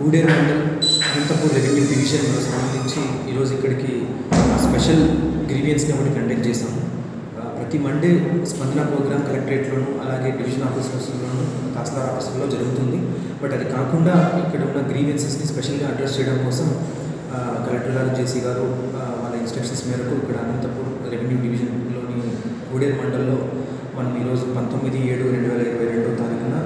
Kuderu mandal Anantapur revenue division సంబంధించి ఈరోజు ఇక్కడికి స్పెషల్ గ్రీవియన్స్ని ఒకటి కండక్ట్ చేశాము. ప్రతి మండే స్పందన ప్రోగ్రామ్ కలెక్టరేట్లోను అలాగే డివిజన్ ఆఫీసర్స్లోను తహసీల్దార్ ఆఫీసుల్లో జరుగుతుంది. బట్ అది కాకుండా ఇక్కడ ఉన్న గ్రీవియన్సెస్ని స్పెషల్గా అడ్రస్ చేయడం కోసం కలెక్టర్ గారు జేసీ గారు వాళ్ళ ఇన్స్ట్రక్షన్స్ మేరకు ఇక్కడ అనంతపూర్ రెవెన్యూ డివిజన్లోని కూడేరు మండల్లో మనం ఈరోజు 19/7/2022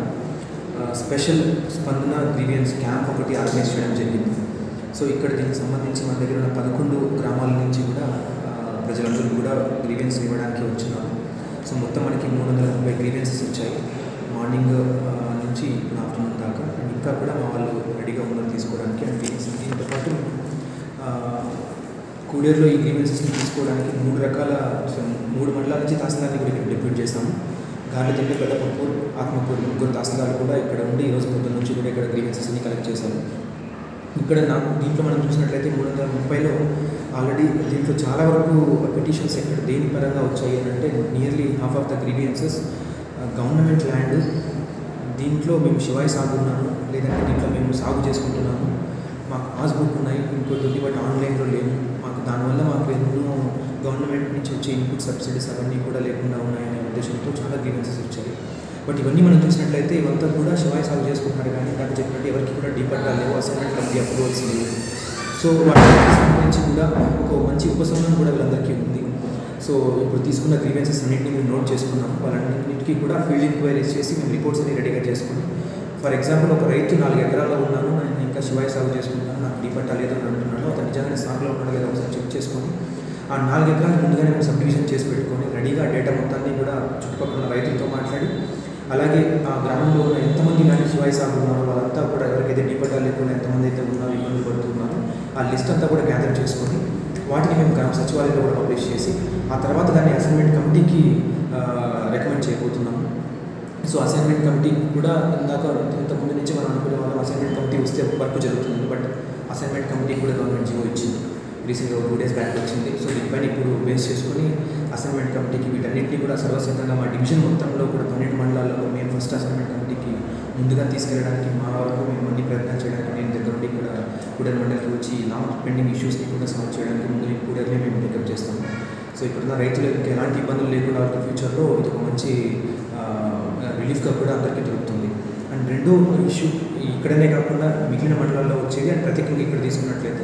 స్పెషల్ స్పందన గ్రీవియన్స్ క్యాంప్ ఒకటి ఆర్గనైజ్ చేయడం జరిగింది. సో ఇక్కడ దీనికి సంబంధించి మన దగ్గర ఉన్న 11 గ్రామాల నుంచి కూడా ప్రజలందరూ కూడా గ్రీవియన్స్ ఇవ్వడానికి వచ్చినారు. సో మొత్తం మనకి 330 గ్రీవియన్సెస్ వచ్చాయి మార్నింగ్ నుంచి ఆఫ్టర్నూన్ దాకా. అండ్ ఇంకా కూడా మా వాళ్ళు రెడీగా ఉన్నారు తీసుకోవడానికి. అండ్ దీంతో పాటు కూడేరులో ఈ గ్రీవియన్సెస్ని తీసుకోవడానికి 3 మండలాల నుంచి తహసీల్దార్ని కూడా ఇక్కడ డిప్యూట్ చేశాము. గాలిదిండి, పెద్దపప్పూర్, ఆత్మకూరు ముగ్గురు తహసీల్దార్లు కూడా ఇక్కడ ఉండి ఈరోజు పొద్దున్న నుంచి కూడా ఇక్కడ గ్రీవెన్సెస్ని కలెక్ట్ చేశారు. ఇక్కడ దీంట్లో మనం చూసినట్లయితే 330లో ఆల్రెడీ దీంట్లో చాలా వరకు పిటిషన్స్ ఎక్కడ దేని పరంగా వచ్చాయి అంటే nearly half of the grievances government land, దీంట్లో మేము శివాయి సాగు ఉన్నాము, లేదంటే దీంట్లో మేము సాగు చేసుకుంటున్నాము, మాకు పాస్బుక్ ఉన్నాయి, ఇంకోటి బట్ ఆన్లైన్లో లేవు, మాకు దానివల్ల మాకు ఎన్నో గవర్నమెంట్ నుంచి వచ్చే ఇన్పుట్ సబ్సిడీస్ అవన్నీ కూడా లేకుండా ఉన్నాయనే ఉద్దేశంతో చాలా గ్రీవెన్సెస్ వచ్చాయి. బట్ ఇవన్నీ మనం చూసినట్లయితే ఇవంతా కూడా శివాయి సాగు చేసుకుంటున్నారు, కానీ నాకు చెప్పినట్టు ఎవరికి కూడా డీపట్టాలు లేవు, అసైన్మెంట్ కమిటీ అప్రూవల్స్ లేవు. సో వాటికి సంబంధించి కూడా ఒక మంచి ఉపశమనం కూడా వీళ్ళందరికీ ఉంది. సో ఇప్పుడు తీసుకున్న గ్రీవెన్సెస్ అన్నింటినీ మేము నోట్ చేసుకున్నాము. వాళ్ళన్నింటికి కూడా ఫీల్డ్ ఎంక్వైరీస్ చేసి మేము రిపోర్ట్స్ అన్ని రెడీగా చేసుకుని, ఫర్ ఎగ్జాంపుల్ ఒక రైతు 4 ఎకరాల్లో ఉన్నాను, నేను ఇంకా శివాయి సాగు చేసుకుంటాను, నాకు డీపట్టా లేదు అని అంటున్నాను, అతను నిజంగానే సాగులో ఉన్నాడు లేదా ఒకసారి చెక్ చేసుకొని ఆ 4 ఎకరాలు ముందుగానే మేము సబ్ డివిజన్ చేసి పెట్టుకొని రెడీగా డేటా మొత్తాన్ని కూడా చుట్టుపక్కల ఉన్న రైతులతో మాట్లాడి, అలాగే ఆ గ్రామంలో ఉన్న ఎంతమంది ఇలాంటి శివాయి సాగు ఉన్నారో వాళ్ళంతా కూడా ఎవరికైతే డీపట్టాలు లేకుండా ఎంతమంది అయితే ఉన్నారో ఇబ్బందులు పడుతున్నారో ఆ లిస్ట్ అంతా కూడా గ్యాదర్ చేసుకొని వాటిని మేము గ్రామ సచివాలయంలో కూడా పబ్లిష్ చేసి ఆ తర్వాత దాన్ని అసైన్మెంట్ కమిటీకి రికమెండ్ చేయబోతున్నాము. సో అసైన్మెంట్ కమిటీ కూడా ఇంతకుముందు నుంచి మనం అనుకునే వాళ్ళం అసైన్మెంట్ కమిటీ వస్తే వర్క్ జరుగుతుంది. బట్ అసైన్మెంట్ కమిటీ కూడా గవర్నమెంట్ జీవో ఇచ్చింది, రీసెంట్గా 2 days బ్యాక్ వచ్చింది. సో దీనిపైన ఇప్పుడు బేస్ చేసుకొని అసైన్మెంట్ కమిటీకి వీటన్నింటినీ కూడా సర్వసిద్ధంగా మా డివిజన్ మొత్తంలో కూడా 12 మండలాల్లో మేము ఫస్ట్ అసైన్మెంట్ కమిటీకి ముందుగా తీసుకెళ్ళడానికి మా వరకు మేము అన్ని ప్రయత్నాలు చేయడానికి నేను దగ్గర నుండి ఇక్కడ కూడేరు మండలికి వచ్చి లాంగ్ పెండింగ్ ఇష్యూస్ని కూడా సాల్వ్ చేయడానికి ముందు కూడేరునే మేము పికప్ చేస్తాము. సో ఇప్పుడున్న రైతులకు ఎలాంటి ఇబ్బందులు లేకుండా వాళ్ళకి ఫ్యూచర్లో ఇది ఒక మంచి రిలీఫ్గా కూడా అందరికీ దొరుకుతుంది. అండ్ రెండో ఇష్యూ ఇక్కడనే కాకుండా మిగిలిన మండలాల్లో వచ్చేది, అండ్ ప్రత్యేకంగా ఇక్కడ తీసుకున్నట్లయితే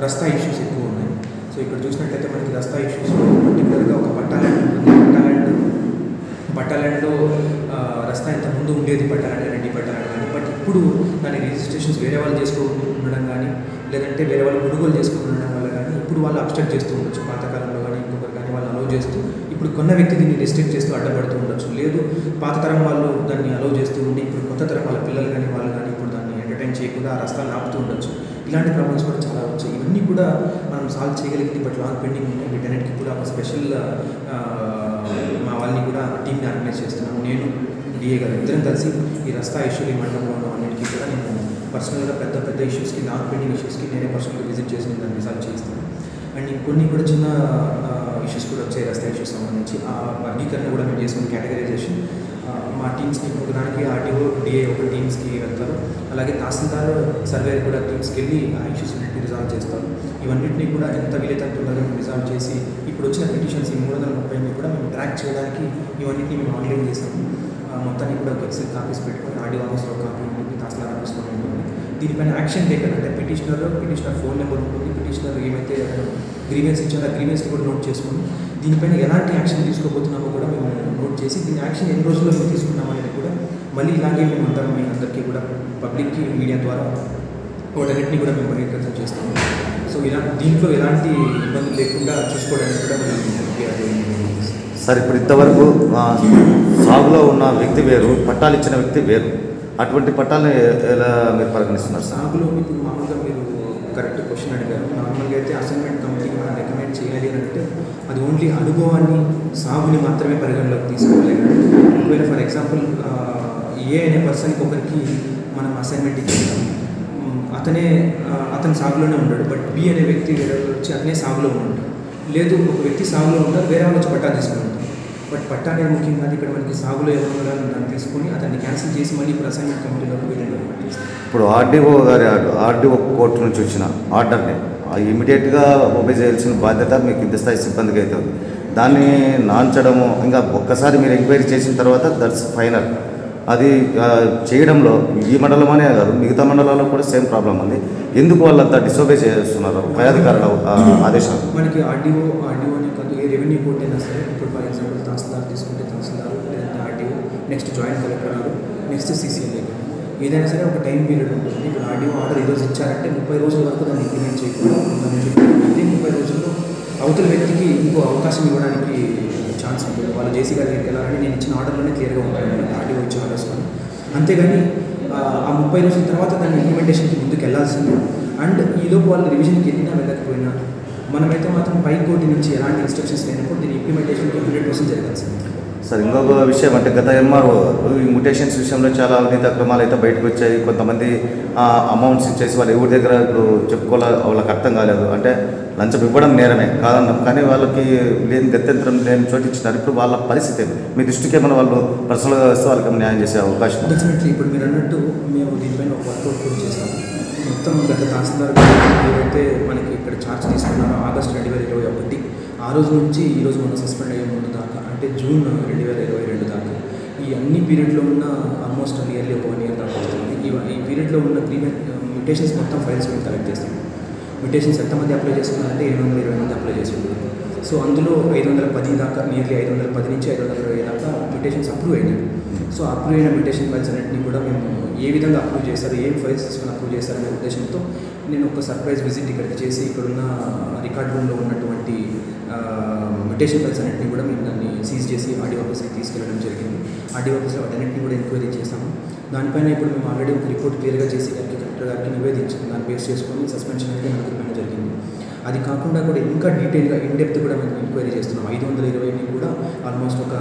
రస్తా ఇష్యూస్ ఎక్కువ ఉన్నాయి. సో ఇక్కడ చూసినట్లయితే మనకి రస్తా ఇష్యూస్ పర్టికులర్గా ఒక పట్టా ల్యాండ్ ఉంటుంది. పట్టా ల్యాండ్లో రస్తా ఇంత ముందు ఉండేది, పట్టా ల్యాండ్ కానీ పట్టా ల్యాండ్ కానీ, బట్ ఇప్పుడు దాని రిజిస్ట్రేషన్స్ వేరే వాళ్ళు ఉండడం కానీ లేదంటే వేరే వాళ్ళు కొనుగోలు చేసుకుని ఉండడం వల్ల కానీ ఇప్పుడు వాళ్ళు అబ్స్ట్రక్ట్ చేస్తూ ఉండొచ్చు. పాతకాలంలో కానీ ఇంకొకరు కానీ వాళ్ళు అలౌ చేస్తూ ఇప్పుడు కొన్న వ్యక్తి దీన్ని రెస్ట్రిక్ట్ చేస్తూ అడ్డపడుతూ ఉండొచ్చు. లేదు పాత తరం వాళ్ళు దాన్ని అలౌ చేస్తూ ఉండి ఇప్పుడు కొత్త తరం వాళ్ళ పిల్లలు కానీ వాళ్ళు కానీ ఇప్పుడు దాన్ని ఎంటర్టైన్ చేయకుండా ఆ రస్తాలను ఆపుతూ ఉండొచ్చు. ఇలాంటి ప్రాబ్లమ్స్ కూడా చాలా వచ్చాయి. ఇవన్నీ కూడా మనం సాల్వ్ చేయగలిగింది, బట్ లాంగ్ పెండింగ్ ఉన్నాయి. వీటన్నిటికీ కూడా ఒక స్పెషల్ మా వాళ్ళని కూడా టీమ్ని ఆర్గనైజ్ చేస్తున్నాము. నేను డిఏ గారు ఇద్దరం కలిసి ఈ రస్తా ఇష్యూలు ఈ మండలంలో ఉన్న అన్నింటికీ కూడా నేను పర్సనల్గా పెద్ద ఇష్యూస్కి లాంగ్ పెండింగ్ ఇష్యూస్కి నేనే పర్సనల్గా విజిట్ చేసి నేను దాన్ని రిసాల్వ్ చేస్తాను. అండ్ ఇంకొన్ని కూడా చిన్న ఇష్యూస్ కూడా వచ్చాయి రస్తా ఇష్యూస్ సంబంధించి. ఆ వర్గీకరణ కూడా మేము చేసుకుని కేటగరైజేషన్ మా టీమ్స్కి ఒకదానికి ఆర్టీఓ డిఏ ఒక టీమ్స్కి వెళ్తారు, అలాగే తహసీల్దార్ సర్వేర్ కూడా టీమ్స్కి వెళ్ళి ఆ ఇష్యూస్ అన్నింటినీ రిజాల్వ్ చేస్తారు. ఇవన్నింటినీ కూడా ఎంత వీలైతే మేము రిజాల్వ్ చేసి ఇప్పుడు వచ్చిన పిటిషన్స్ ఈ 330 కూడా మేము ట్రాక్ చేయడానికి ఇవన్నింటినీ మేము ఆన్లైన్ చేస్తాము. మొత్తాన్ని కూడా ఒక ఎక్సెల్ కాపీస్ పెట్టుకొని ఆర్డీఓ ఆఫీస్లో కాపీ ఉంటుంది, తహసీల్దార్ ఆఫీస్లో ఉంటుంది. దీనిపైన యాక్షన్ టేకన్ అంటే పిటిషనర్ ఫోన్ నెంబర్ ఉంటుంది, పిటిషనర్ ఏమైతే గ్రీవెన్స్ ఇచ్చారో ఆ గ్రీవెన్స్ని కూడా నోట్ చేసుకొని దీనిపైన ఎలాంటి యాక్షన్ తీసుకోబోతున్నామో కూడా మేము నోట్ చేసి దీని యాక్షన్ ఎన్ని రోజుల్లో మేము తీసుకున్నామనేది కూడా మళ్ళీ ఇలాగే మేము మీ అందరికీ కూడా పబ్లిక్కి మీడియా ద్వారా వాటన్నిటిని కూడా మేము బహిర్గతం చేస్తాము. సో దీంట్లో ఎలాంటి ఇబ్బందులు లేకుండా చూసుకోవడానికి కూడా సార్ ఇప్పుడు ఇంతవరకు సాగులో ఉన్న వ్యక్తి వేరు, పట్టాలు ఇచ్చిన వ్యక్తి వేరు, అటువంటి పట్టాలను ఎలా మీరు పరిగణిస్తున్నారు? సాగులో ఇప్పుడు మామూలుగా మీరు కరెక్ట్ క్వశ్చన్ అడిగారు. నార్మల్గా అయితే అసైన్మెంట్ కమిటీకి మనం రికమెండ్ చేయాలి అని అంటే అది ఓన్లీ అనుభవాన్ని సాగుని మాత్రమే పరిగణలోకి తీసుకోవాలి. ఒకవేళ ఫర్ ఎగ్జాంపుల్ ఏ అనే పర్సన్కి ఒకరికి మనం అసైన్మెంట్ ఇచ్చేస్తాం, అతను సాగులోనే ఉంటాడు, బట్ బి అనే వ్యక్తి వేరే వచ్చి అతనే సాగులో ఉంటాడు. లేదు ఒక వ్యక్తి సాగులో ఉంటాడు, వేరే వాళ్ళు వచ్చి పట్టా తీసుకుని ఉంటారు. బట్ పట్టా అనేది ముఖ్యం కాదు. ఇక్కడ మనకి సాగులో ఎవరు ఉన్నారో దాన్ని తీసుకొని అతన్ని క్యాన్సిల్ చేసి మళ్ళీ ఇప్పుడు అసైన్మెంట్ కమిటీలోకి వీళ్ళని ఇప్పుడు ఆర్డీఓ గారి ఆర్డీఓ కోర్టు నుంచి వచ్చిన ఆర్డర్ని ఇమీడియట్గా ఒబే చేయాల్సిన బాధ్యత మీకు కింది స్థాయి సిబ్బందికి అయితే ఉంది. దాన్ని నాంచడము ఇంకా ఒక్కసారి మీరు ఎంక్వైరీ చేసిన తర్వాత దట్స్ ఫైనల్. అది చేయడంలో ఈ మండలమనే కాదు మిగతా మండలాల్లో కూడా సేమ్ ప్రాబ్లం ఉంది. ఎందుకు వాళ్ళంతా డిసోబే చేస్తున్నారు పై అధికారుల ఆదేశాలు? మనకి ఆర్డీఓనే కాదు, ఏ రెవెన్యూ కోర్ట్ అయినా సరే, ఇప్పుడు ఫర్ ఎగ్జాంపుల్ తహసీల్దార్ తీసుకుంటే తహసీల్దార్, లేదంటే ఆర్డీఓ, నెక్స్ట్ జాయింట్ కలెక్టర్ గారు, నెక్స్ట్ సీసీఎల్ఏ, ఏదైనా సరే ఒక టైం పీరియడ్ ఉంటుంది. ఇప్పుడు ఆర్డీఓ ఆర్డర్ ఈరోజు ఇచ్చారంటే 30 రోజుల వరకు దాన్ని ఇంప్లిమెంట్ చేయకుండా అదే 30 రోజుల్లో అవతల వ్యక్తికి ఇంకో అవకాశం ఇవ్వడానికి ఛాన్స్ ఉంటుంది. వాళ్ళు జేసీ గారి దగ్గరికి వెళ్ళాలని నేను ఇచ్చిన ఆర్డర్లోనే క్లియర్గా ఉంటాను, ఆర్డీఓ ఇచ్చిన ఆర్డర్స్ కానీ. అంతేగాని ఆ 30 రోజుల తర్వాత దాన్ని ఇంప్లిమెంటేషన్కి ముందుకు వెళ్ళాల్సిందే. అండ్ ఈలోపు వాళ్ళు రివిజన్కి వెళ్ళినా వెళ్ళకపోయినా మనమైతే మాత్రం పై కోర్టు నుంచి ఎలాంటి ఇన్స్ట్రక్షన్స్ లేనప్పుడు దీని ఇంప్లిమెంటేషన్కి 100% జరగాల్సింది. సార్ ఇంకొక విషయం అంటే గత ఎంఆర్ఓ ఈ మ్యుటేషన్స్ విషయంలో చాలా అవినీతి అక్రమాలు అయితే బయటకు వచ్చాయి. కొంతమంది అమౌంట్స్ ఇచ్చేసి వాళ్ళు ఎవరి దగ్గర ఇప్పుడు చెప్పుకోవాలి వాళ్ళకి అర్థం కాలేదు. అంటే లంచం ఇవ్వడం నేరమే కాదన్నాం, కానీ వాళ్ళకి లేని గత్యంతరం లేని చోటు ఇచ్చినారు. ఇప్పుడు వాళ్ళ పరిస్థితి మీ దృష్టికి ఏమైనా వాళ్ళు పర్సనల్గా వస్తే వాళ్ళకి న్యాయం చేసే అవకాశం? డెఫినెట్లీ ఇప్పుడు మీరు అన్నట్టు మేము దీనిపైన ఒక వర్కౌట్ కూడా చేస్తాము. మొత్తం గత తహసీల్దార్ ఏవైతే మనకి ఇక్కడ ఛార్జ్ తీసుకున్నారో ఆగస్టు 2021 ఆ రోజు నుంచి ఈ రోజు మనం సస్పెండ్ అయ్యే ముందు దాకా అంటే జూన్ 2022 దాకా ఈ అన్ని పీరియడ్లో ఉన్న ఆల్మోస్ట్ నియర్లీ ఒక 1 year దాకా వస్తుంది. ఈ పీరియడ్లో ఉన్న మ్యుటేషన్స్ మొత్తం ఫైల్స్ మేము కలెక్ట్ చేస్తాం. మ్యుటేషన్స్ ఎంతమంది అప్లై చేసుకున్నారంటే 720 మంది అప్లై చేసుకున్నారు. సో అందులో 510 దాకా, నియర్లీ 510 నుంచి 520 దాకా మ్యుటేషన్స్ అప్రూవ్ అయినాయి. సో అప్రూవ్ అయిన మ్యుటేషన్ ఫైల్స్ అన్నింటినీ కూడా మేము ఏ విధంగా అప్రూవ్ చేస్తారు, ఏం ఫైల్స్ తీసుకొని అప్రూవ్ చేస్తారనే ఉద్దేశంతో నేను ఒక సర్ప్రైజ్ విజిట్ ఇక్కడికి చేసి ఇక్కడున్న రికార్డ్ రూమ్లో ఉన్నటువంటి మ్యుటేషన్ ఫైల్స్ అన్నింటినీ కూడా మేము దాన్ని సీజ్ చేసి ఆర్డీ ఆఫీస్కి తీసుకెళ్ళడం జరిగింది. ఆర్డీ ఆఫీస్లో వాటన్నింటినీ కూడా ఎంక్వైరీ చేసాము. దానిపైన ఇప్పుడు మేము ఆల్రెడీ ఒక రిపోర్ట్ క్లియర్గా చేసి కలెక్టర్ గారికి నివేదించాము. దాన్ని బేస్ చేసుకొని సస్పెన్షన్ అనేది నలుగురి పైన జరిగింది. అది కాకుండా కూడా ఇంకా డీటెయిల్గా ఇన్డెప్త్ కూడా మేము ఎంక్వైరీ చేస్తున్నాం. 520ని కూడా ఆల్మోస్ట్ ఒక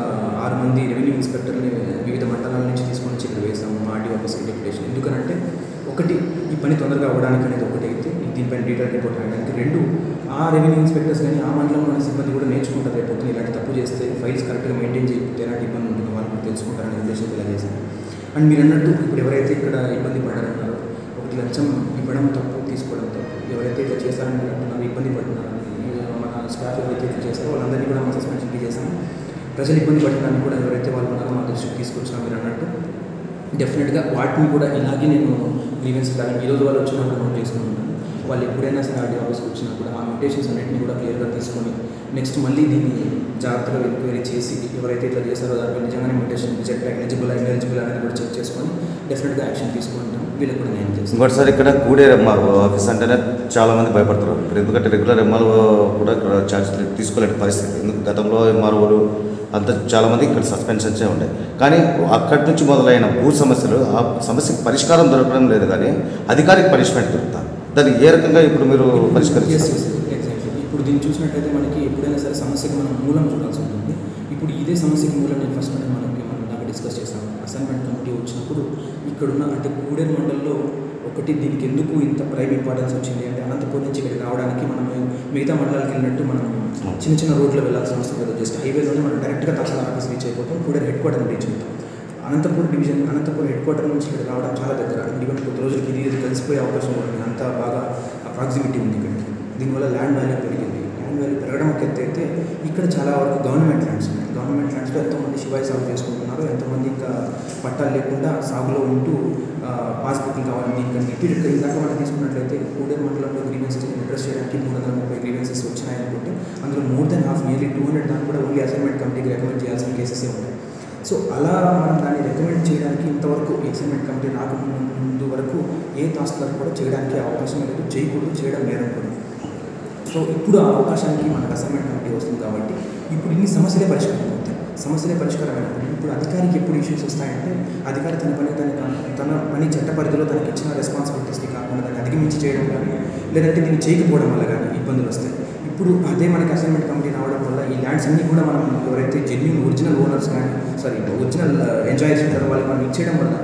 6 మంది రెవెన్యూ ఇన్స్పెక్టర్ని వివిధ మండలాల నుంచి తీసుకొని వచ్చి ఇక్కడ వేసాము ఆర్డీ ఆఫీస్కి డెప్యుటేషన్. ఎందుకనంటే ఒకటి ఈ పని తొందరగా అవ్వడానికి అనేది ఒకటి అయితే దీనిపైన డీటెయిల్ రిపోర్ట్ రాయడానికి, 2 ఆ రెవెన్యూ ఇన్స్పెక్టర్స్ కానీ ఆ మండలంలో ఉన్న సిబ్బంది కూడా నేర్చుకుంటారు. రేపు ఇలాంటి తప్పు చేస్తే ఫైల్స్ కరెక్ట్గా మెయింటైన్ చేయకపోతే ఎలాంటి ఇబ్బంది ఉంటుందో వాళ్ళు తెలుసుకుంటారనే ఉద్దేశంతో ఇలా చేశాను. అండ్ మీరు అన్నట్టు ఇప్పుడు ఎవరైతే ఇక్కడ ఇబ్బంది పడ్డారన్నారో, ఒకటి లంచం ఇవ్వడం తప్పు, తీసుకోవడం తప్పు, ఎవరైతే ఇట్లా చేశారని మీరు అంటున్నారు, ఇబ్బంది పడుతున్నారు, మన స్టాఫ్ ఎవరైతే ఇట్లా చేస్తారో వాళ్ళందరినీ కూడా మనం సస్పెన్షన్కి చేశాము. ప్రజలు ఇబ్బంది పడడానికి కూడా ఎవరైతే వాళ్ళు ఉన్నారో మా దృష్టికి తీసుకొచ్చినా మీరు అన్నట్టు డెఫినెట్గా వాటిని కూడా ఇలాగే నేను గ్రీవెన్స్ లాగా ఈరోజు వాళ్ళు వచ్చినప్పుడు నోట్ చేసుకుని ఉంటాను. వాళ్ళు ఎప్పుడైనా సరే ఆర్డీ ఆఫీస్కి వచ్చినా కూడా ఆ మ్యుటేషన్స్ అన్నింటినీ కూడా క్లియర్గా తీసుకొని నెక్స్ట్ మళ్ళీ దీన్ని జాగ్రత్తగా ఎంక్వైరీ చేసి ఎవరైతే ఇట్లా చేస్తారో దానిపై నిజంగానే మ్యుటేషన్ రిజెక్ట్ ఎలిజిబుల్ అనేది కూడా చెక్ చేసుకొని డెఫినెట్గా యాక్షన్ తీసుకుంటాం. వీళ్ళకి కూడా నేను చేస్తాను. ఇంకోటిసారి ఇక్కడ కూడేరు ఎంఆర్ఓ ఆఫీస్ అంటేనే చాలామంది భయపడతారు. ఎందుకంటే రెగ్యులర్ ఎంఆర్ఓ కూడా ఇక్కడ ఛార్జ్ తీసుకోలేని పరిస్థితి. ఎందుకు గతంలో ఎంఆర్ఓలు అంతా చాలామంది ఇక్కడ సస్పెన్షన్సే ఉంటాయి. కానీ అక్కడి నుంచి మొదలైన భూ సమస్యలు ఆ సమస్యకు పరిష్కారం దొరకడం లేదు, కానీ అధికారికి పనిష్మెంట్ దొరుకుతారు. దాన్ని ఏ రకంగా ఇప్పుడు మీరు పరిష్కరిస్తారు? ఎగ్జాక్ట్లీ ఇప్పుడు దీన్ని చూసినట్టయితే మనకి ఎప్పుడైనా సరే సమస్యకి మనం మూలం చూడాల్సి ఉంటుంది. ఇప్పుడు ఇదే సమస్యకి మూలం నేను ఫస్ట్ మనం దాకా డిస్కస్ చేస్తాను. అసైన్మెంట్ కమిటీ వచ్చినప్పుడు ఇక్కడున్న అంటే కూడేరు మండలంలో ఒకటి దీనికి ఎందుకు ఇంత ప్రైమ్ ఇంపార్టెన్స్ వచ్చింది అంటే అనంతపూర్ నుంచి ఇక్కడికి రావడానికి మనం మిగతా మండలాలకు వెళ్ళినట్టు మనం చిన్న చిన్న రోడ్లో వెళ్ళాల్సిన అవసరం లేదు. జస్ట్ హైవేలోనే మనం డైరెక్ట్గా తహసీల్దార్ ఆఫీస్ రీచ్ అయిపోతాం. కూడేరు హెడ్ క్వార్టర్ రీచ్ అవుతాం. Anantapur division Anantapur head quarter నుంచి ఇక్కడ రావడం చాలా దగ్గర. ఈవెన్ కొద్ది రోజులకి ఇది కలిసిపోయే అవకాశం ఉంటుంది. అంత బాగా ప్రాక్సిమిటీ ఉంది ఇక్కడికి. దీనివల్ల ల్యాండ్ వాల్యూ పెరిగింది. ల్యాండ్ వాల్యూ పెరగడం ఒక ఎత్తు అయితే ఇక్కడ చాలా వరకు గవర్నమెంట్ ల్యాండ్స్ ఉన్నాయి. గవర్నమెంట్ ల్యాండ్స్లో ఎంతోమంది శివాయి సాగు చేసుకుంటున్నారు, ఎంతోమంది ఇంకా పట్టాలు లేకుండా సాగులో ఉంటూ పాస్బుక్లు కావాలి దీనికంటే రిపీటెడ్గా ఇందాక మనం తీసుకున్నట్లయితే కూడేరు మండలంలో గ్రీవెన్సెస్ అడ్రస్ చేయడానికి 330 గ్రీవెన్సెస్ వచ్చినాయనుకుంటే అందులో మోర్ దెన్ హాఫ్ నియర్లీ 200 దాకా కూడా ఓన్లీ అసైన్మెంట్ కమిటీకి రికమెండ్ చేయాల్సిన కేసెసే ఉన్నాయి. సో అలా మనం దాన్ని రికమెండ్ చేయడానికి ఇంతవరకు అసైన్మెంట్ కమిటీ రాకముందు వరకు ఏ తహసీల్దార్ కూడా చేయడానికి అవకాశం లేదు, చేయకూడదు, చేయడం నేరం కూడా. సో ఇప్పుడు ఆ అవకాశానికి మనకు అసైన్మెంట్ కమిటీ వస్తుంది కాబట్టి ఇప్పుడు ఇన్ని సమస్యలే పరిష్కారం అవుతాయి. సమస్యలే పరిష్కారం అయినప్పుడు ఇప్పుడు అధికారికి ఎప్పుడు ఇష్యూస్ వస్తాయంటే అధికారి తన పని చట్ట పరిధిలో తనకి ఇచ్చిన రెస్పాన్సిబిలిటీస్ని కాకుండా దాన్ని అధిగమించి చేయడం కానీ లేదంటే దీన్ని చేయకపోవడం వల్ల కానీ ఇబ్బందులు వస్తాయి. ఇప్పుడు అదే మనకి అసైన్మెంట్ కమిటీ రావడం వల్ల ఈ ల్యాండ్స్ అన్నీ కూడా మనం ఎవరైతే జెన్యూన్ ఒరిజినల్ ఓనర్స్ కానీ ఒరిజినల్ ఎంజాయర్స్ ఉంటారో వాళ్ళకి మనం ఇచ్చేయడం వల్ల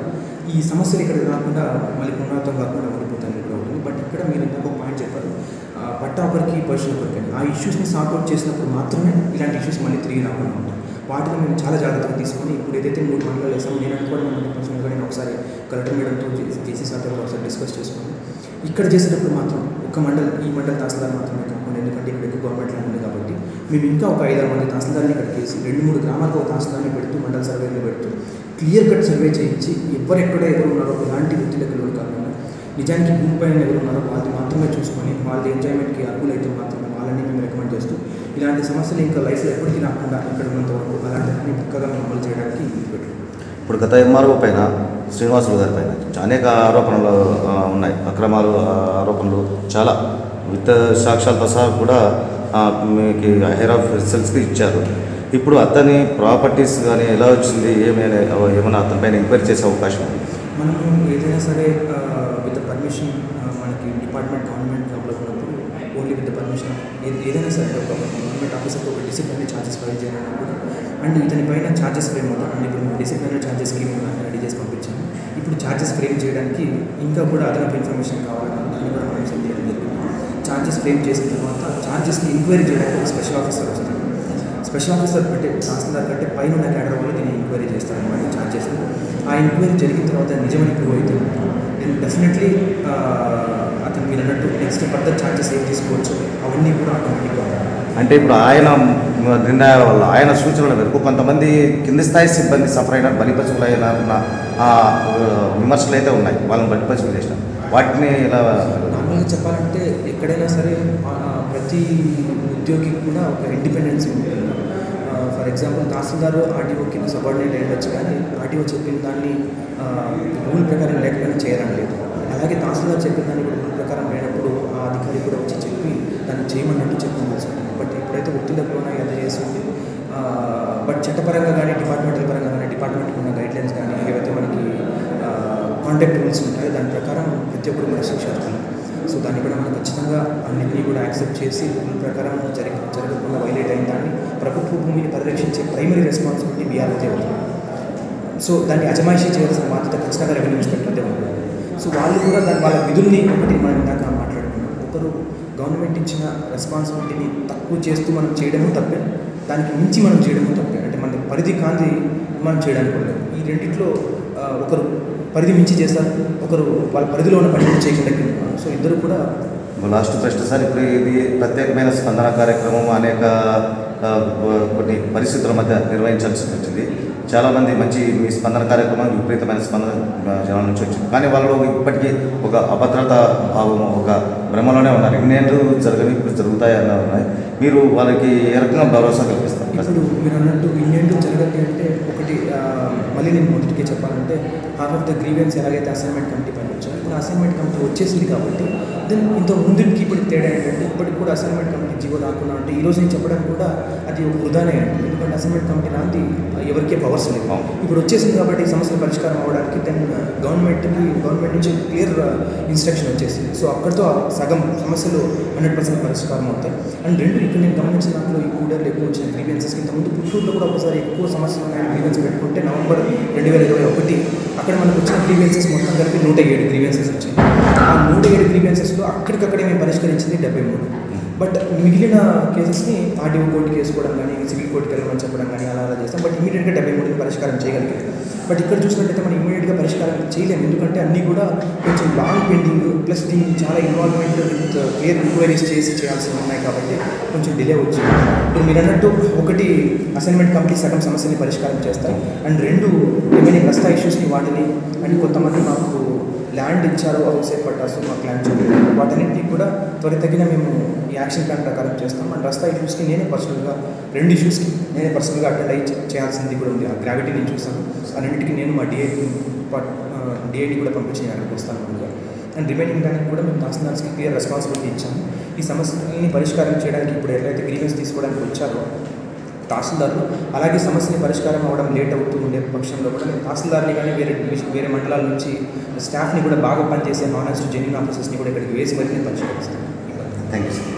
ఈ సమస్యలు ఇక్కడ కాకుండా మళ్ళీ పునరావృతం కాకుండా ఉండిపోతాయి కూడా ఉంటుంది. బట్ ఇక్కడ మీరు ఇంకొక పాయింట్ చెప్పారు, పట్టా ఒకరికి పర్సన్ ఒకరికి ఆ ఇష్యూస్ని సార్ట్అవుట్ చేసినప్పుడు మాత్రమే ఇలాంటి ఇష్యూస్ మళ్ళీ తిరిగి రాకుండా ఉంటాయి. వాటిని మేము చాలా జాగ్రత్తగా తీసుకొని ఇప్పుడు ఏదైతే 3 మండలాలు వేసామో నేను అనుకోవడం పర్సనల్గా నేను ఒకసారి కలెక్టర్ మేడంతో జేసీ సార్తో ఒకసారి డిస్కస్ చేసుకుని ఇక్కడ చేసేటప్పుడు మాత్రం ఈ మండల తహసీల్దార్ మాత్రమే కాకుండా ఎందుకంటే ఇక్కడ ఎక్కువ గవర్నమెంట్ ల్యాండ్ ఉంది కాబట్టి మేము ఇంకా ఒక 5-6 మంది తహసీల్దార్ని ఇక్కడికి వేసి 2-3 గ్రామాలకు ఒక తహసీల్దార్ని పెడుతూ మండల సర్వేలు పెడుతూ క్లియర్ కట్ సర్వే చేయించి ఎవరు ఉన్నారో ఎలాంటి వ్యక్తులకు కాకుండా నిజానికి భూమిపైన ఎవరు ఉన్నారో వాళ్ళు మాత్రమే చూసుకొని వాళ్ళ ఎంజాయ్మెంట్కి అర్హులైతే మాత్రమే వాళ్ళని మేము రికమెండ్ చేస్తూ ఇలాంటి సమస్యలు ఇంకా లైఫ్లో ఎప్పటికీ రాకుండా ఇక్కడ ఉన్నంత వరకు అలాంటివన్నీ పక్కగా మేము అమలు చేయడానికి పెట్టాం. ఇప్పుడు గత ఎంఆర్ఓ పైన శ్రీనివాసులు గారి పైన అనేక ఆరోపణలు ఉన్నాయి, అక్రమాలు ఆరోపణలు చాలా విత్ సాక్ష్యాలతో సహా కూడా మీకు హెయిర్ ఆఫ్ రిసల్ట్స్కి ఇచ్చారు. ఇప్పుడు అతని ప్రాపర్టీస్ కానీ ఎలా వచ్చింది ఏమైనా అతని పైన ఎంక్వైరీ చేసే అవకాశం ఉంది? మనము ఏదైనా సరే విత్ పర్మిషన్ మనకి గవర్నమెంట్ జాబ్లో ఉన్నప్పుడు ఓన్లీ విత్ పర్మిషన్ ఏదైనా సరే ఒక గవర్నమెంట్ ఆఫీసర్తో ఒక డిసిప్లినరీ ఛార్జెస్ ఫైల్ చేయాలన్నప్పుడు అండ్ ఇతని పైన ఛార్జెస్ ఫ్రేమ్ అవుతాం అండ్ ఇప్పుడు డిసిప్లినరీ ఛార్జెస్కి రెడీ చేసి పంపించాము. ఇప్పుడు ఛార్జెస్ ఫ్రేమ్ చేయడానికి ఇంకా కూడా అదనపు ఇన్ఫర్మేషన్ కావాలన్నా దాన్ని కూడా మనం సెండ్ చేయడం జరిగింది. ఛార్జెస్ ఫ్రేమ్ చేసిన తర్వాత ఛార్జెస్ని ఎంక్వైరీ చేయడానికి ఒక స్పెషల్ ఆఫీసర్ వస్తుంది. స్పెషల్ ఆఫీసర్ కంటే తహసీల్దార్ కంటే పైన ఉన్న క్యాడర్ వాళ్ళు దీన్ని ఎంక్వైరీ చేస్తారన్నమాట ఛార్జెస్. ఆ ఎంక్వైరీ జరిగిన తర్వాత నిజమని ప్రూవ్ అయితే నేను డెఫినెట్లీ అతను మీరు అన్నట్టు నెక్స్ట్ ఫర్దర్ ఛార్జెస్ ఏం తీసుకోవచ్చు అవన్నీ కూడా ఆటోమేటిక్గా. అంటే ఇప్పుడు ఆయన నిర్ణయాల వల్ల ఆయన సూచనల మేరకు కొంతమంది కింది స్థాయి సిబ్బంది సఫర్ అయిన బలిపశువులు అయిన విమర్శలు అయితే ఉన్నాయి, వాళ్ళని బలిపశువులు చేసిన వాటిని ఇలా నార్మల్గా చెప్పాలంటే ఎక్కడైనా సరే ప్రతి ఉద్యోగికి కూడా ఒక ఇండిపెండెన్సీ ఉంటుంది. ఫర్ ఎగ్జాంపుల్ తహసీల్దారు ఆర్టీఓ కింద సబార్డినేట్ అయ్యొచ్చు, కానీ ఆర్టీఓ చెప్పిన దాన్ని రూల్ ప్రకారం లేకపోయినా చేయాలని లేదు. అలాగే తహసీల్దార్ చెప్పిన దాన్ని కూడా రూల్ ప్రకారం లేనప్పుడు ఆ అధికారి కూడా వచ్చి చెప్పి దాన్ని చేయమన్నట్టు చెప్పవచ్చు. బట్ ఎప్పుడైతే ఒత్తిడిలోనే అది చేస్తుంది బట్ చట్టపరంగా కానీ డిపార్ట్మెంటల్ పరంగా కానీ డిపార్ట్మెంట్కి ఉన్న గైడ్లైన్స్ కానీ ఏవైతే మనకి కాంటాక్ట్ రూల్స్ ఉంటాయో దాని ప్రకారం ప్రతి ఒక్కరు కూడా శిక్షార్థులు. సో దాన్ని కూడా మనం ఖచ్చితంగా అన్నింటినీ కూడా యాక్సెప్ట్ చేసి రూల్ ప్రకారం జరగకుండా వైలేట్ అయిన దాన్ని ప్రభుత్వ భూమిని పరిరక్షించే ప్రైమరీ రెస్పాన్సిబిలిటీ బీఆర్ఓదే అవుతుంది. సో దాన్ని అజమాయిషీ చేయాల్సిన బాధ్యత ఖచ్చితంగా రెవెన్యూ ఇన్స్పెక్టర్దే ఉంటుంది. సో వాళ్ళు కూడా వాళ్ళ విధుల్ని ఒకటి మనం ఇందాక మాట్లాడుకున్నాం, ఒకరు గవర్నమెంట్ ఇచ్చిన రెస్పాన్సిబిలిటీని తక్కువ చేస్తూ మనం చేయడము తప్పే, దానికి మించి మనం చేయడము తప్పే. అంటే మన పరిధి కాంతి మనం చేయడానికి కూడా ఈ రెండింటిలో ఒకరు పరిధి మించి చేస్తారు, ఒకరు వాళ్ళ పరిధిలో ఉన్న పని చేయకుండా. సో ఇద్దరు కూడా లాస్ట్ ప్రశ్న సార్, ఇప్పుడు ఇది ప్రత్యేకమైన స్పందన కార్యక్రమం అనేక కొన్ని పరిస్థితుల మధ్య నిర్వహించాల్సి వచ్చింది. చాలామంది మంచి మీ స్పందన కార్యక్రమం విపరీతమైన స్పందన జనాల నుంచి వచ్చింది, కానీ వాళ్ళు ఇప్పటికీ ఒక అభద్రత భావం ఒక భ్రమలోనే ఉన్నారు. ఇన్నేళ్ళు జరగని ఇప్పుడు జరుగుతాయన్న ఉన్నాయి. మీరు వాళ్ళకి ఏ రకంగా భరోసా కల్పిస్తారు? ఇప్పుడు మీరు అన్నట్టు ఇన్నేళ్ళు జరగదు అంటే ఒకటి మళ్ళీ నేను మొదటికే చెప్పాలంటే హాఫ్ ఆఫ్ ద గ్రీవెన్స్ ఎలాగైతే అసైన్మెంట్ కమిటీ పైన వచ్చారు, ఇప్పుడు అసైన్మెంట్ కమిటీ వచ్చేసింది కాబట్టి దెన్ ఇంత ముందుకి ఇప్పటికి తేడా ఏంటంటే ఇప్పటికి కూడా అసైన్మెంట్ కమిటీ జీవో రాకుండా అంటే ఈరోజు నేను చెప్పడం కూడా అది ఒక వృధానే అండి. ఎందుకంటే అసైన్మెంట్ కమిటీ రాంది ఎవరికే పవర్స్ లేదు. ఇప్పుడు వచ్చేసింది కాబట్టి సమస్యల పరిష్కారం అవ్వడానికి దెన్ గవర్నమెంట్ నుంచి క్లియర్ ఇన్స్ట్రక్షన్ వచ్చేసింది. సో అక్కడితో సగం సమస్యలు 100% పరిష్కారం అవుతాయి. అండ్ రెండు ఇక్కడ నేను గమనించిన దాంట్లో ఈ కూడర్లు ఎక్కువ వచ్చిన గ్రీవెన్సెస్ ఇంతకుముందు పుత్తూరులో కూడా ఒకసారి ఎక్కువ సమస్యలు ఉన్నాయని గ్రీవెన్స్ పెట్టుకుంటే నవంబర్ 2021 అక్కడ మనకు వచ్చిన గ్రీవెన్సెస్ మొత్తం కలిపి 107 గ్రీవెన్సెస్ వచ్చాయి. ఆ 107 గ్రీవెన్సెస్లో అక్కడికక్కడే మేము పరిష్కరించింది 73. బట్ మిగిలిన కేసెస్ని ఆర్టీఓ కోర్టుకి వేసుకోవడం కానీ సివిల్ కోర్టుకి వెళ్ళమని చెప్పడం కానీ అలా చేస్తాం. బట్ ఇమీడియట్గా 73 పరిష్కారం చేయగలిగాం. బట్ ఇక్కడ చూసినట్టయితే మనం ఇమీడియట్గా పరిష్కారం చేయలేము, ఎందుకంటే అన్నీ కూడా కొంచెం లాంగ్ పెండింగ్ ప్లస్ దీన్ని చాలా ఇన్వాల్వ్మెంట్ విత్ క్లియర్ ఎంక్వైరీస్ చేయాల్సి ఉన్నాయి కాబట్టి కొంచెం డిలే వచ్చింది. ఇప్పుడు మీరు అన్నట్టు ఒకటి అసైన్మెంట్ కమిటీ సగం సమస్యని పరిష్కారం చేస్తాయి, అండ్ రెండు ఏమైనా రస్తా ఇష్యూస్ని వాటిని అండ్ కొంతమంది మాకు ల్యాండ్ ఇచ్చారు హౌసేట్ పట్టాసు మాకు ల్యాండ్ చూడాలి వాటన్నింటినీ కూడా త్వరితగిన మేము ఈ యాక్షన్ ప్లాన్ ప్రకారం చేస్తాం. అండ్ రస్తా ఇష్యూస్కి నేనే పర్సనల్గా 2 ఇష్యూస్కి నేనే పర్సనల్గా అటెండ్ అయ్యి చేయాల్సింది కూడా ఉంది. ఆ గ్రావిటీ నేను చూస్తాను, అన్నింటికి నేను మా డిఐడి కూడా పంపించి అక్కడికి వస్తాను ముందుగా. అండ్ రిమైనింగ్ దానికి కూడా మేము తహసీల్దార్స్కి క్లియర్ రెస్పాన్సిబిలిటీ ఇచ్చాము. ఈ సమస్యని పరిష్కారం చేయడానికి ఇప్పుడు ఎవరైతే గ్రీవెన్స్ తీసుకోవడానికి వచ్చారో తహసీల్దార్లు, అలాగే సమస్యని పరిష్కారం అవ్వడం లేట్ అవుతూ ఉండే పక్షంలో కూడా నేను తహసీల్దార్ని కానీ వేరే మండలాల నుంచి స్టాఫ్ని కూడా బాగా పనిచేసే నాన్ జెన్యూన్ ఆఫీసర్స్ని కూడా ఇక్కడికి వేసి మరీ నేను పరిష్కరిస్తాను. Thank you sir.